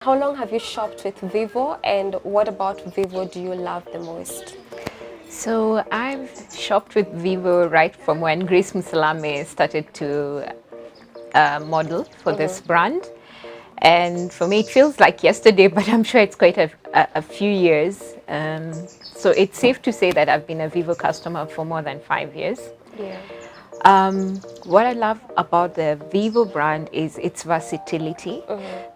How long have you shopped with Vivo, and what about Vivo do you love the most? So I've shopped with Vivo right from when Grace Musalame started to model for this brand. And for me, it feels like yesterday, but I'm sure it's quite a few years. So it's safe to say that I've been a Vivo customer for more than 5 years. Yeah. What I love about the Vivo brand is its versatility.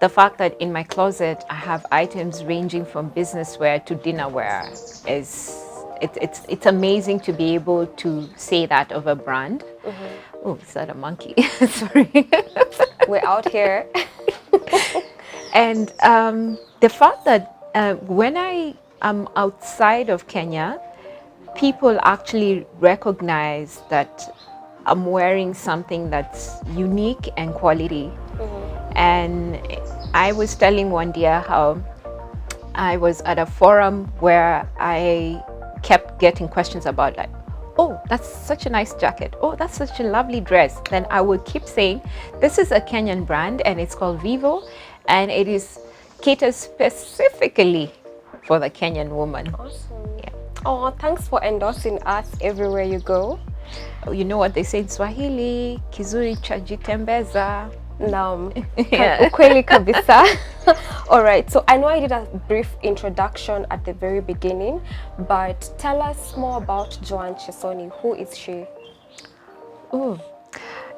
The fact that in my closet I have items ranging from business wear to dinner wear is it's amazing to be able to say that of a brand. Oh, is that a monkey? Sorry. We're out here. And the fact that when I am outside of Kenya, people actually recognize that I'm wearing something that's unique and quality. And I was telling one day how I was at a forum where I kept getting questions about, like, oh, that's such a nice jacket. Oh, that's such a lovely dress. Then I would keep saying, this is a Kenyan brand and it's called Vivo, and it is catered specifically for the Kenyan woman. Awesome. Yeah. Oh, thanks for endorsing us everywhere you go. You know what they say in Swahili, kizuri chajitembeza. Naam. Ukweli kabisa. All right, so I know I did a brief introduction at the very beginning, but tell us more about Joan Chesoni. Who is she? Oh,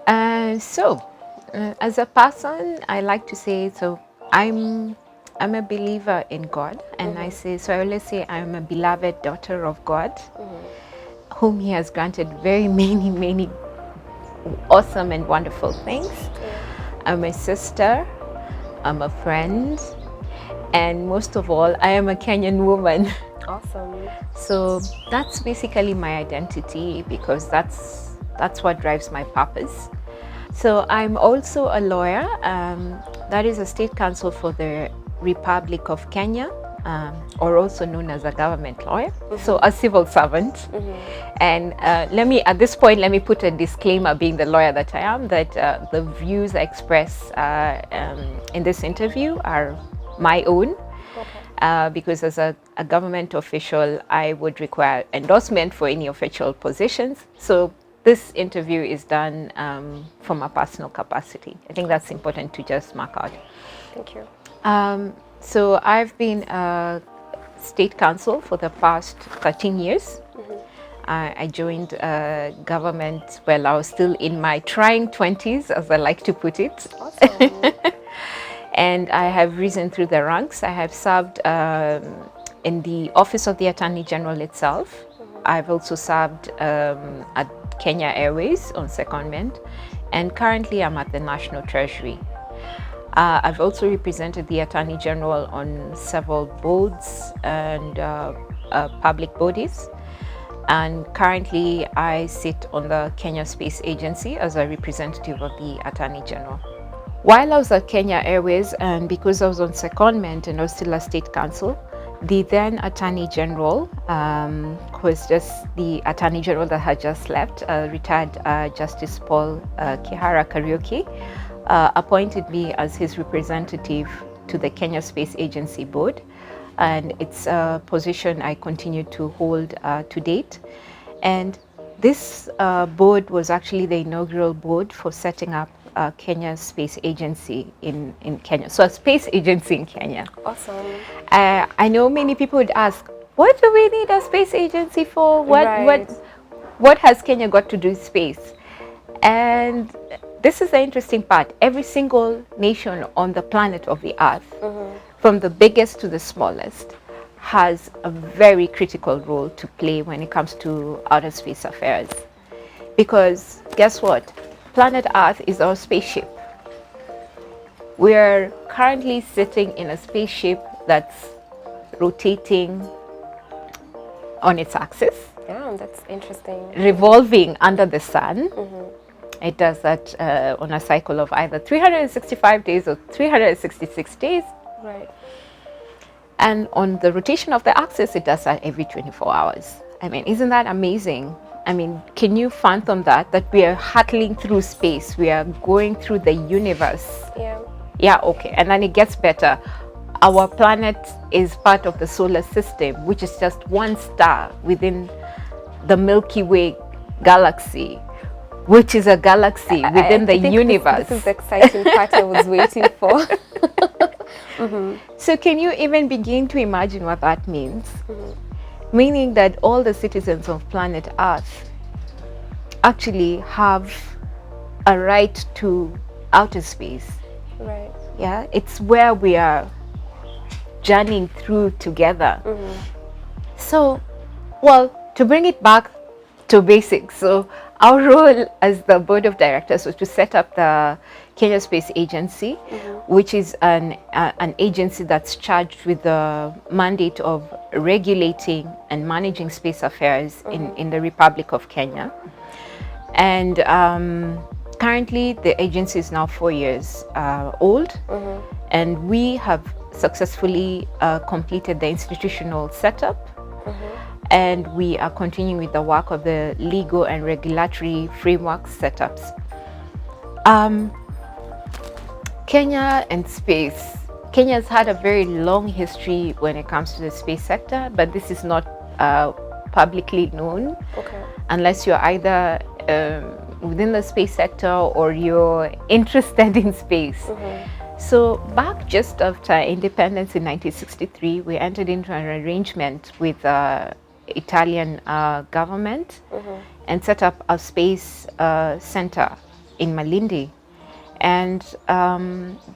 as a person, I like to say, so I'm a believer in God, and I always say I'm a beloved daughter of God, whom He has granted very many awesome and wonderful things. I'm a sister, I'm a friend, and most of all, I am a Kenyan woman. Awesome. So that's basically my identity, because that's what drives my purpose. So I'm also a lawyer. That is a state counsel for the Republic of Kenya, or also known as a government lawyer. So a civil servant. And at this point, let me put a disclaimer, being the lawyer that I am, that the views I express in this interview are my own. Because as a government official, I would require endorsement for any official positions. So this interview is done from a personal capacity. I think that's important to just mark out. Thank you. So I've been a state counsel for the past 13 years. I joined government while I was still in my trying 20s, as I like to put it. Awesome. And I have risen through the ranks. I have served in the Office of the Attorney General itself. I've also served at Kenya Airways on secondment, and currently I'm at the National Treasury. I've also represented the Attorney General on several boards and public bodies. And currently I sit on the Kenya Space Agency as a representative of the Attorney General. While I was at Kenya Airways, and because I was on secondment and I was still a state counsel, the then Attorney General, who was just the Attorney General that had just left, retired Justice Paul Kihara Kariuki, appointed me as his representative to the Kenya Space Agency Board. And it's a position I continue to hold to date. And this board was actually the inaugural board for setting up Kenya's space agency in Kenya. So a space agency in Kenya. Awesome. I know many people would ask, what do we need a space agency for? What has Kenya got to do with space? And this is the interesting part. Every single nation on the planet of the Earth, from the biggest to the smallest, has a very critical role to play when it comes to outer space affairs. Because guess what? Planet Earth is our spaceship. We're currently sitting in a spaceship that's rotating on its axis. Yeah, that's interesting. Revolving under the sun. It does that on a cycle of either 365 days or 366 days. Right. And on the rotation of the axis, it does that every 24 hours. I mean, isn't that amazing? I mean, can you fathom that we are hurtling through space, we are going through the universe? Yeah. Yeah, okay. And then it gets better. our planet is part of the solar system, which is just one star within the Milky Way galaxy, which is a galaxy within the universe. This is the exciting part I was waiting for. So can you even begin to imagine what that means? Meaning that all the citizens of planet Earth actually have a right to outer space. Right. Yeah, it's where we are journeying through together. So, well, to bring it back to basics, so our role as the board of directors was to set up the Kenya Space Agency, which is an agency that's charged with the mandate of regulating and managing space affairs in the Republic of Kenya. And currently, the agency is now 4 years old, and we have successfully completed the institutional setup, and we are continuing with the work of the legal and regulatory framework setups. Kenya and space. Kenya has had a very long history when it comes to the space sector, but this is not publicly known unless you're either within the space sector or you're interested in space. So back just after independence in 1963, we entered into an arrangement with the Italian government and set up a space center in Malindi. And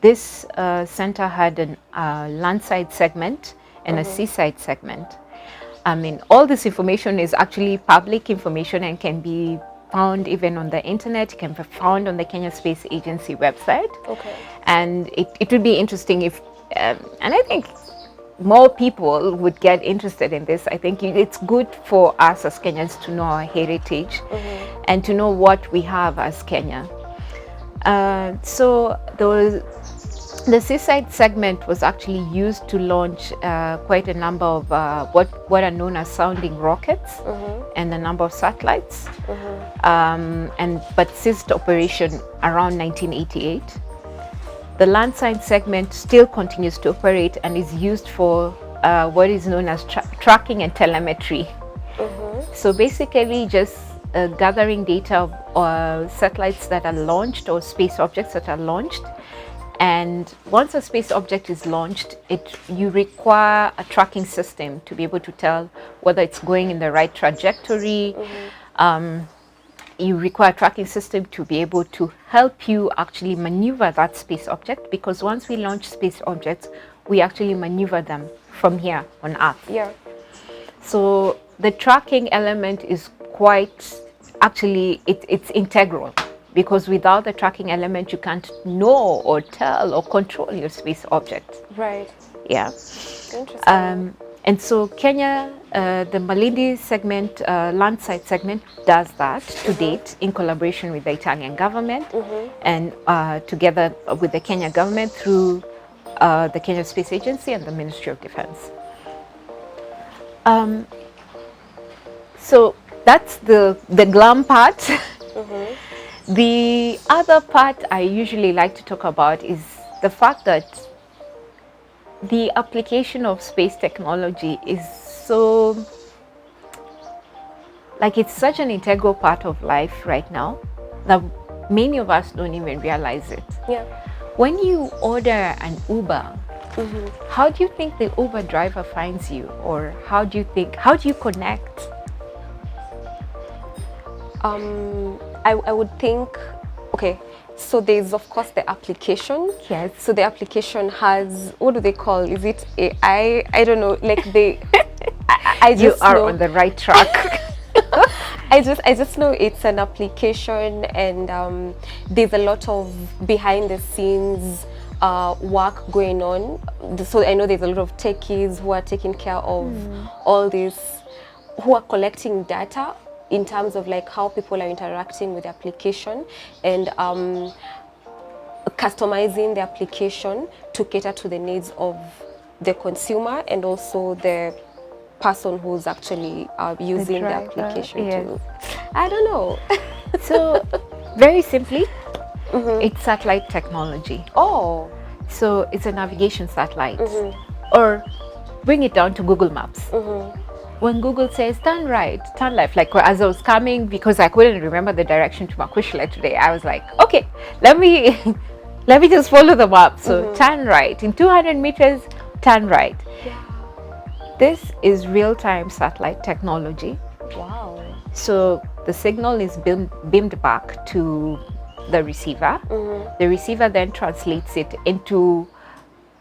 this center had a landside segment and a seaside segment. I mean, all this information is actually public information and can be found even on the internet. It can be found on the Kenya Space Agency website. And it would be interesting if, and I think more people would get interested in this. I think it's good for us as Kenyans to know our heritage and to know what we have as Kenya. So the seaside segment was actually used to launch quite a number of what are known as sounding rockets and a number of satellites, but ceased operation around 1988. The landside segment still continues to operate and is used for what is known as tracking and telemetry. So basically just gathering data of satellites that are launched or space objects that are launched. And once a space object is launched, you require a tracking system to be able to tell whether it's going in the right trajectory. You require a tracking system to be able to help you actually maneuver that space object, because once we launch space objects, we actually maneuver them from here on Earth. So the tracking element is it's integral, because without the tracking element, you can't know or tell or control your space object. Yeah. Interesting. And so Kenya, the Malindi segment, landside segment, does that to date in collaboration with the Italian government and together with the Kenya government through the Kenya Space Agency and the Ministry of Defense. So that's the glam part. The other part I usually like to talk about is the fact that the application of space technology is it's such an integral part of life right now that many of us don't even realize it. When you order an Uber, how do you think the Uber driver finds you, or how do you connect? I would think, so there's of course the application. Yes. So the application has, what do they call? Is it AI? I don't know. Like I just you are know, on the right track. I just know it's an application, and there's a lot of behind the scenes work going on. So I know there's a lot of techies who are taking care of all this, who are collecting data in terms of like how people are interacting with the application and customizing the application to cater to the needs of the consumer and also the person who's actually using the application. Yes. I don't know. So very simply, it's satellite technology. So it's a navigation satellite. Or bring it down to Google Maps. When Google says turn right, turn left, like as I was coming, because I couldn't remember the direction to Makushla today, I was like, okay, let me let me just follow the map. So turn right, in 200 meters, turn right. This is real-time satellite technology. Wow. So the signal is beamed back to the receiver. The receiver then translates it into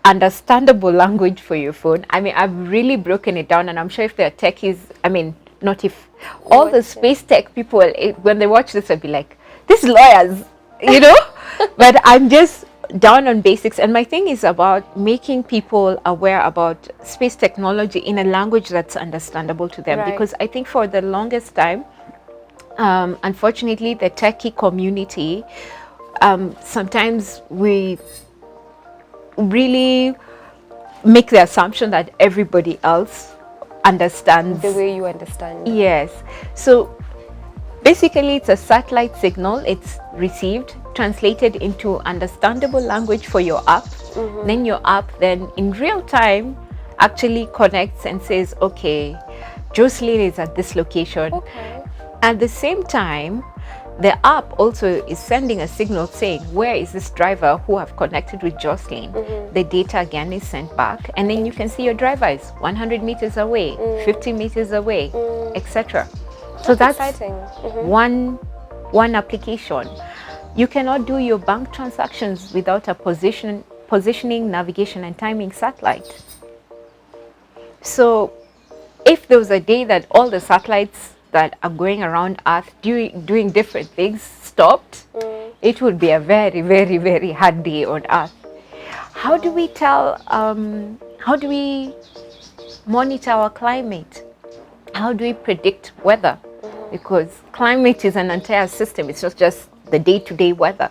understandable language for your phone. I mean, I've really broken it down, and I'm sure if there are techies, I mean, not if all the space tech people, when they watch this, will be like, these lawyers, you know? But I'm just down on basics, and my thing is about making people aware about space technology in a language that's understandable to them. Because I think for the longest time, unfortunately, the techie community, sometimes we really make the assumption that everybody else understands the way you understand. Yes. So basically, it's a satellite signal. It's received, translated into understandable language for your app. Then your app then in real time actually connects and says, okay, Jocelyn is at this location. At the same time, the app also is sending a signal saying, where is this driver who have connected with Jocelyn? The data again is sent back, and then you can see your driver is 100 meters away, 50 meters away, etc. So that's exciting. one application. You cannot do your bank transactions without a positioning, navigation, and timing satellite. So if there was a day that all the satellites that are going around Earth doing different things stopped, it would be a very, very, very hard day on Earth. How do we tell, how do we monitor our climate? How do we predict weather? Because climate is an entire system. It's not just the day-to-day weather.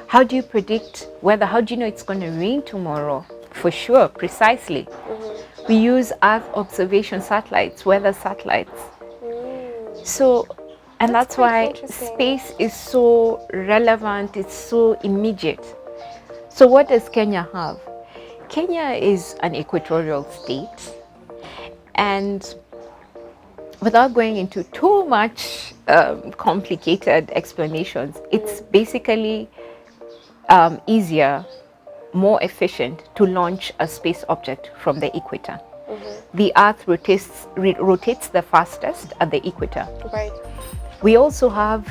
How do you predict weather? How do you know it's going to rain tomorrow? For sure, precisely. We use Earth observation satellites, weather satellites. So, and that's why space is so relevant, it's so immediate. So what does Kenya have? Kenya is an equatorial state, and without going into too much complicated explanations, it's basically easier, more efficient to launch a space object from the equator. The Earth rotates the fastest at the equator. We also have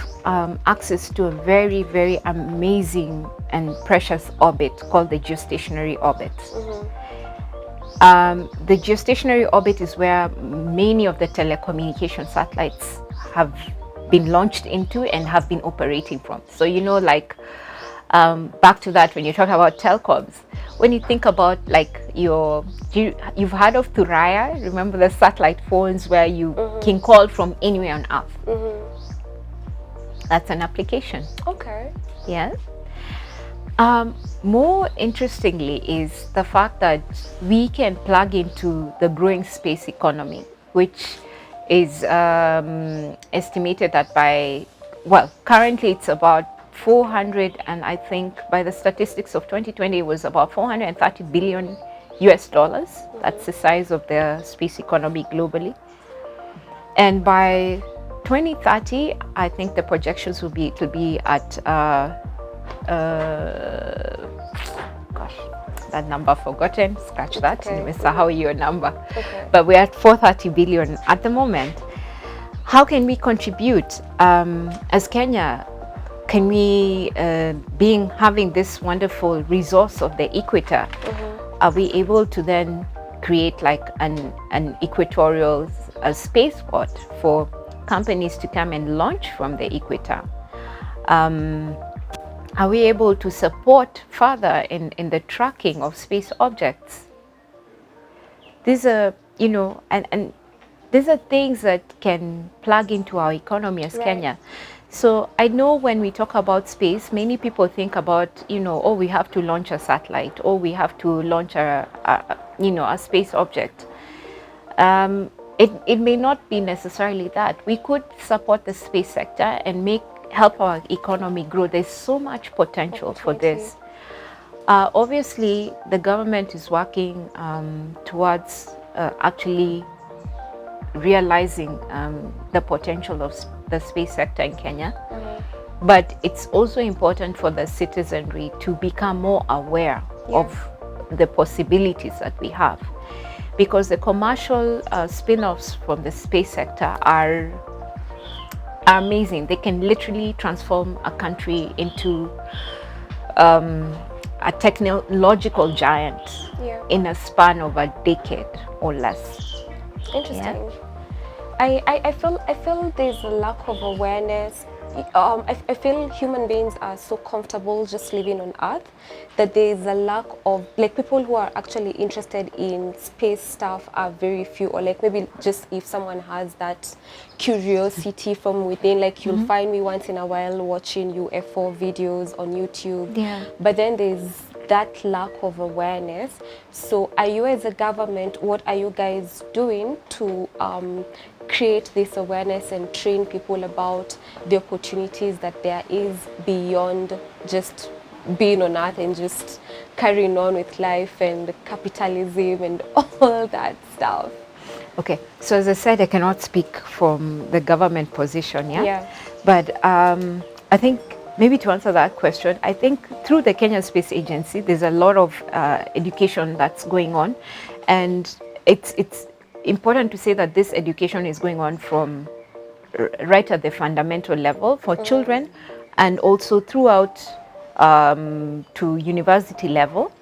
access to a very, very amazing and precious orbit called the geostationary orbit. The geostationary orbit is where many of the telecommunication satellites have been launched into and have been operating from. So, you know, like back to that, when you talk about telecoms, when you think about like you've heard of Thuraya, remember the satellite phones where you can call from anywhere on Earth? That's an application. Yeah. More interestingly is the fact that we can plug into the growing space economy, which is estimated that by, well, currently it's about 400, and I think by the statistics of 2020 it was about 430 billion US dollars. That's the size of the space economy globally. And by 2030, I think the projections will be to be at gosh, that number forgotten, scratch that. Mr. How your number? But we're at 430 billion at the moment. How can we contribute as Kenya? Can we, having this wonderful resource of the equator, are we able to then create like an equatorial spaceport for companies to come and launch from the equator? Are we able to support further in the tracking of space objects? These are, you know, and these are things that can plug into our economy as Kenya. So I know when we talk about space, many people think about, you know, oh, we have to launch a satellite, or we have to launch a space object. It may not be necessarily that. We could support the space sector and help our economy grow. There's so much potential for this. Obviously, the government is working towards actually realizing the potential of the space sector in Kenya. But it's also important for the citizenry to become more aware of the possibilities that we have. Because the commercial spin-offs from the space sector are amazing. They can literally transform a country into a technological giant in a span of a decade or less. Interesting. I feel there's a lack of awareness. I feel human beings are so comfortable just living on Earth that there's a lack of, like, people who are actually interested in space stuff are very few, or like maybe just if someone has that curiosity from within, like you'll find me once in a while watching UFO videos on YouTube. But then there's that lack of awareness. So are you, as a government, what are you guys doing to create this awareness and train people about the opportunities that there is beyond just being on Earth and just carrying on with life and capitalism and all that stuff? Okay, so as I said, I cannot speak from the government position, but I think maybe to answer that question, I think through the Kenya Space Agency, there's a lot of education that's going on, and it's important to say that this education is going on from right at the fundamental level for children, and also throughout to university level.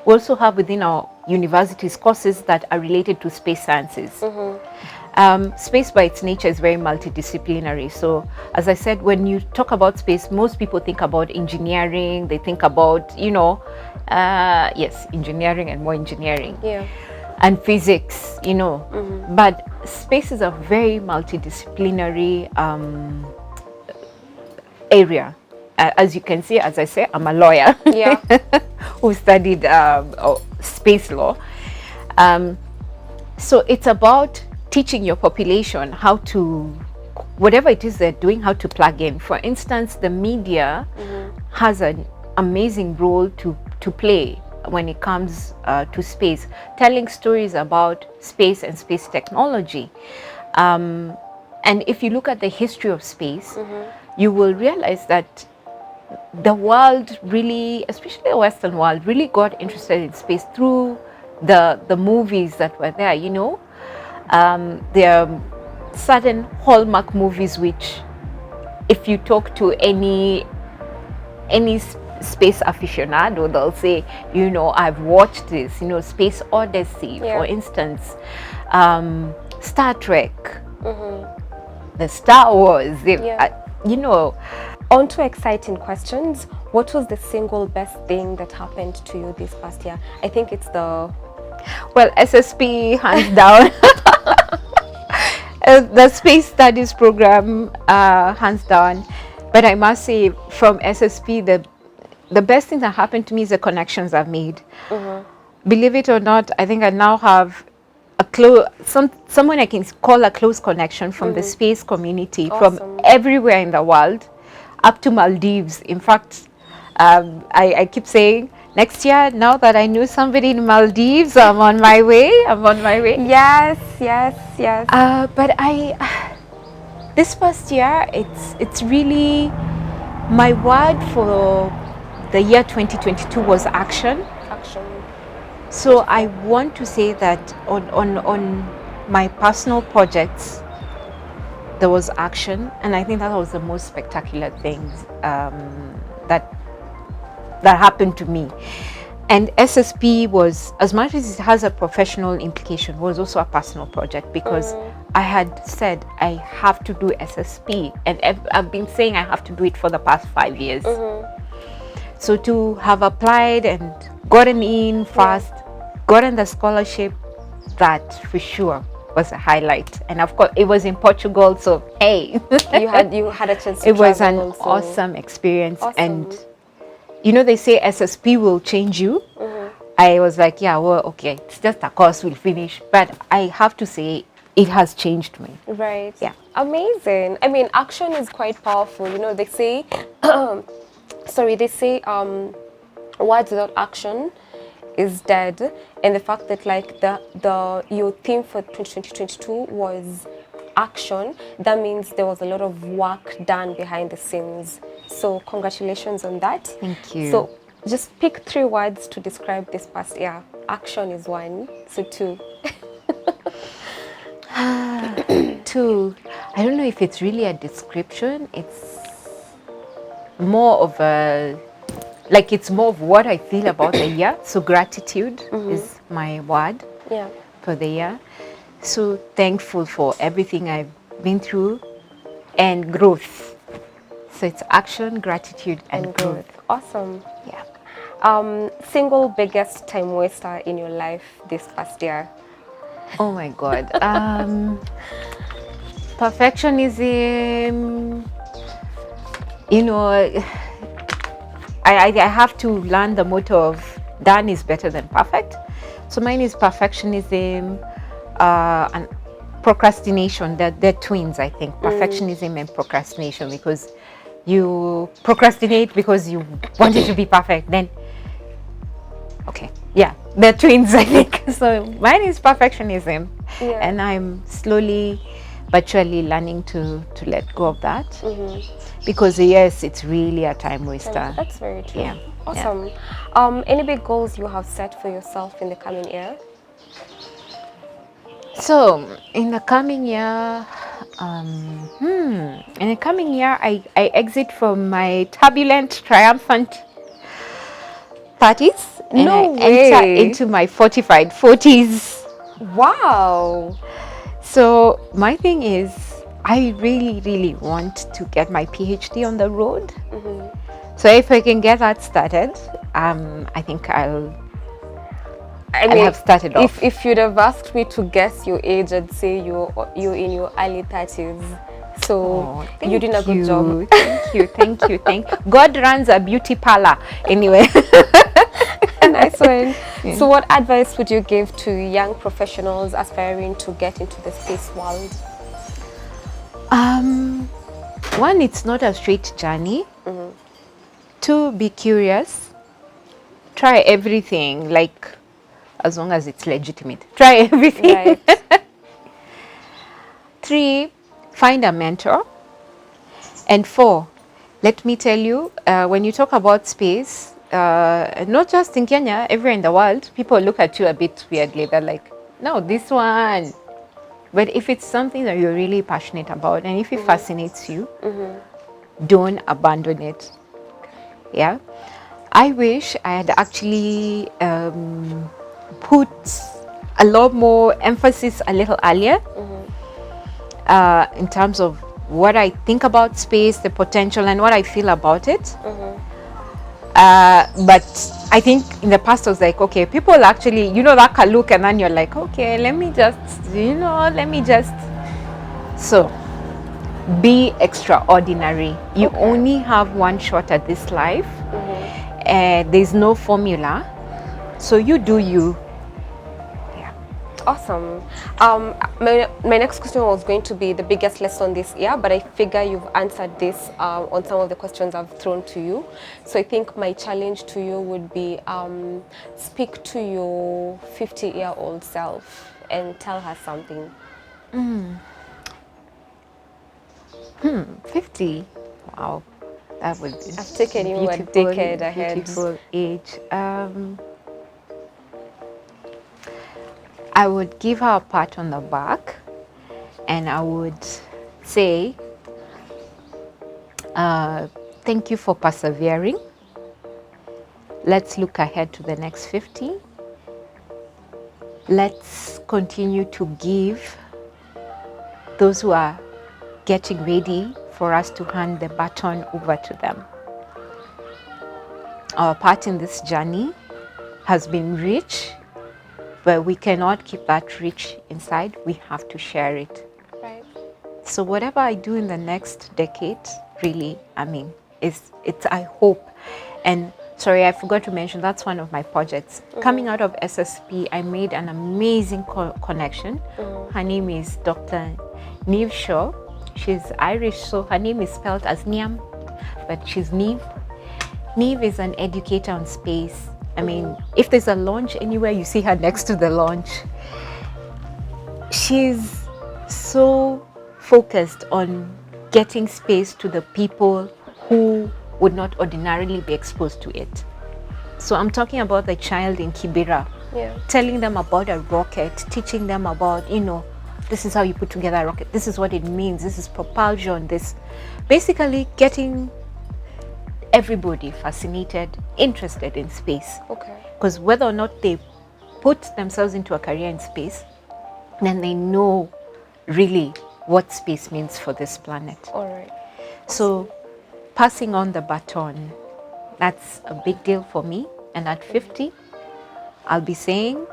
We also have within our universities courses that are related to space sciences. Space by its nature is very multidisciplinary. So as I said, when you talk about space, most people think about engineering, they think about, yes, engineering and more engineering. And physics, but space is a very multidisciplinary area. As you can see, as I say, I'm a lawyer who studied space law. So it's about teaching your population how to, whatever it is they're doing, how to plug in. For instance, the media has an amazing role to play when it comes to space, telling stories about space and space technology. And if you look at the history of space, you will realize that the world really, especially the Western world, really got interested in space through the movies that were there, There are certain hallmark movies which, if you talk to any space aficionado, they'll say, I've watched this, Space Odyssey, for instance, Star Trek, the Star Wars, On to exciting questions. What was the single best thing that happened to you this past year? I think it's the... Well, SSP, hands down. The Space Studies program, hands down. But I must say, from SSP, the best thing that happened to me is the connections I've made. Believe it or not, I think I now have someone I can call a close connection from the space community, from everywhere in the world, up to Maldives. In fact, I keep saying, next year, now that I knew somebody in Maldives, I'm on my way. Yes. But this past year, it's really, my word for the year 2022 was action. So I want to say that on my personal projects, there was action, and I think that was the most spectacular things that happened to me. And SSP was, as much as it has a professional implication, was also a personal project, because I had said I have to do SSP, and I've been saying I have to do it for the past 5 years. So to have applied and gotten in fast, gotten the scholarship, that for sure was a highlight. And of course it was in Portugal, so hey, you had a chance to it was an also. awesome experience. And they say SSP will change you. I was like, yeah, well, okay, it's just a course, we'll finish. But I have to say, it has changed me. Right. Yeah. Amazing. I mean, action is quite powerful. They say, words without action is dead, and the fact that like your theme for 2022 was action, that means there was a lot of work done behind the scenes. So congratulations on that. Thank you. So just pick 3 words to describe this past year. Action is 1, so 2. 2, I don't know if it's really a description. It's more of a, like, it's more of what I feel about the year. So gratitude is my word for the year. So thankful for everything I've been through, and growth. So it's action, gratitude, and growth. Awesome. Yeah. Single biggest time waster in your life this past year? Oh my God. Perfectionism. You know, I have to learn the motto of done is better than perfect. So mine is perfectionism and procrastination. They're twins, I think. Perfectionism and procrastination, because you procrastinate because you want it to be perfect. Then, okay, yeah, they're twins, I think. So mine is perfectionism, and I'm slowly but surely learning to let go of that. Because yes, it's really a time waster. That's very true. Yeah. Awesome. Any big goals you have set for yourself in the coming year? So in the coming year, I exit from my turbulent, triumphant 30s, and I enter into my fortified 40s. Wow. So my thing is, I really, really want to get my PhD on the road. So if I can get that started, I think I'll have started off. If you'd have asked me to guess your age, I'd say you're in your early 30s. So you did a good job. Thank you. God runs a beauty parlor anyway. Nice one. Yeah. So what advice would you give to young professionals aspiring to get into the space world? One, it's not a straight journey. 2, be curious. Try everything, like, as long as it's legitimate. Try everything. Right. 3, find a mentor. And 4, let me tell you, when you talk about space, not just in Kenya, everywhere in the world, people look at you a bit weirdly. They're like, no, this one. But if it's something that you're really passionate about, and if it fascinates you, don't abandon it. Yeah. I wish I had actually put a lot more emphasis a little earlier in terms of what I think about space, the potential, and what I feel about it. But I think in the past I was like, okay, people actually, that can look, and then you're like, okay, let me just. So be extraordinary. You only have one shot at this life. There's no formula. So you do you. Awesome. My next question was going to be the biggest lesson this year, but I figure you've answered this on some of the questions I've thrown to you. So I think my challenge to you would be speak to your 50-year-old self and tell her something. 50? Wow. That would be I've taken you a decade ahead. Beautiful age. I would give her a pat on the back, and I would say, thank you for persevering. Let's look ahead to the next 50. Let's continue to give those who are getting ready for us to hand the baton over to them. Our part in this journey has been rich, but we cannot keep that rich inside. We have to share it. Right. So whatever I do in the next decade, really, it's I hope. And sorry, I forgot to mention, that's one of my projects. Coming out of SSP, I made an amazing connection. Her name is Dr. Niamh Shaw. She's Irish, so her name is spelled as Niamh, but she's Niamh. Neve is an educator on space. I mean, if there's a launch anywhere, you see her next to the launch. She's so focused on getting space to the people who would not ordinarily be exposed to it. So I'm talking about the child in Kibera, telling them about a rocket, teaching them about, this is how you put together a rocket, this is what it means, this is propulsion, this, basically getting everybody fascinated, interested in space. Okay. Because whether or not they put themselves into a career in space, then they know really what space means for this planet. All right. So passing on the baton, that's a big deal for me. And at 50, I'll be saying,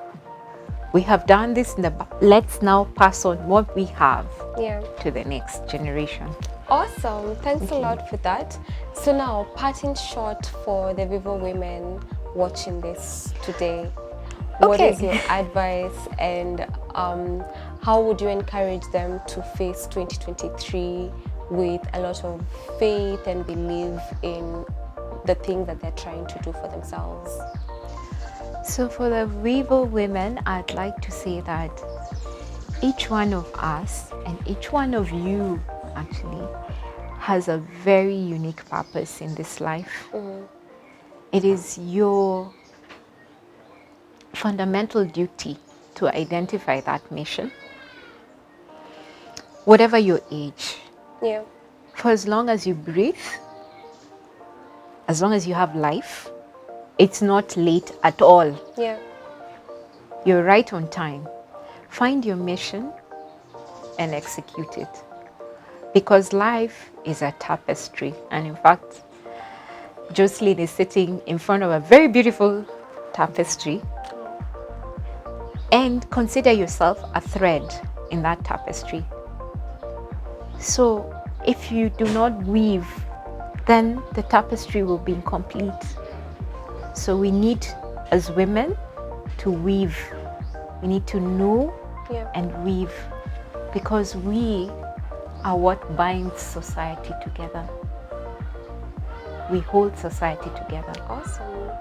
we have done this, let's now pass on what we have to the next generation. Awesome. Thanks a lot for that. So now, parting shot for the Vivo women watching this today. What is your advice, and how would you encourage them to face 2023 with a lot of faith and belief in the thing that they're trying to do for themselves? So for the Vivo women, I'd like to say that each one of us and each one of you actually has a very unique purpose in this life. It is your fundamental duty to identify that mission, whatever your age. For as long as you breathe, as long as you have life, it's not late at all. You're right on time. Find your mission and execute it. Because life is a tapestry. And in fact, Jocelyn is sitting in front of a very beautiful tapestry. And consider yourself a thread in that tapestry. So if you do not weave, then the tapestry will be incomplete. So we need, as women, to weave. We need to know and weave, because we are what binds society together. We hold society together. Awesome.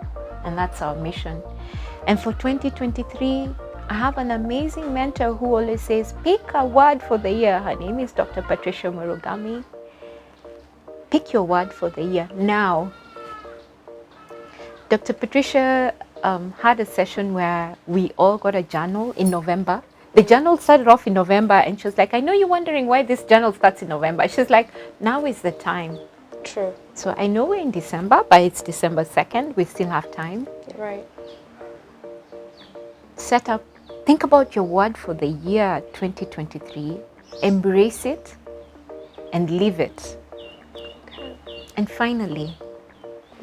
And that's our mission. And for 2023, I have an amazing mentor who always says, pick a word for the year. Her name is Dr. Patricia Murugami. Pick your word for the year now. Dr. Patricia had a session where we all got a journal in November. The journal started off in November, and she was like, I know you're wondering why this journal starts in November. She's like, now is the time. True. So I know we're in December, but it's December 2nd. We still have time. Right. Set up, think about your word for the year 2023, embrace it, and live it. Okay. And finally,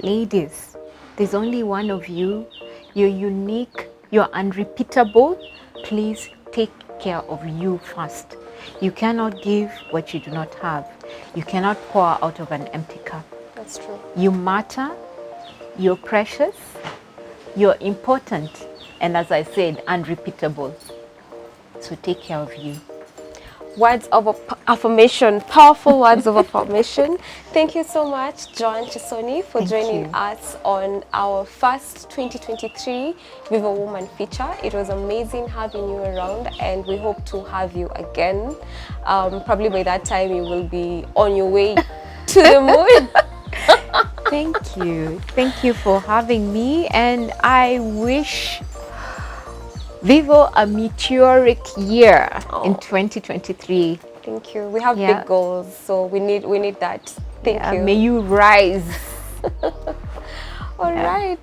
ladies, there's only one of you. You're unique, you're unrepeatable. Please take care of you first. You cannot give what you do not have. You cannot pour out of an empty cup. That's true. You matter, you're precious, you're important, and as I said, unrepeatable. So take care of you. Words of affirmation, powerful words of affirmation. Thank you so much, Joan Chesoni, for joining us on our first 2023 Vivo Woman feature. It was amazing having you around, and we hope to have you again. Probably by that time you will be on your way to the moon. Thank you. Thank you for having me, and I wish Vivo a meteoric year in 2023. Thank you. We have big goals, so we need that. Thank you. May you rise. All right.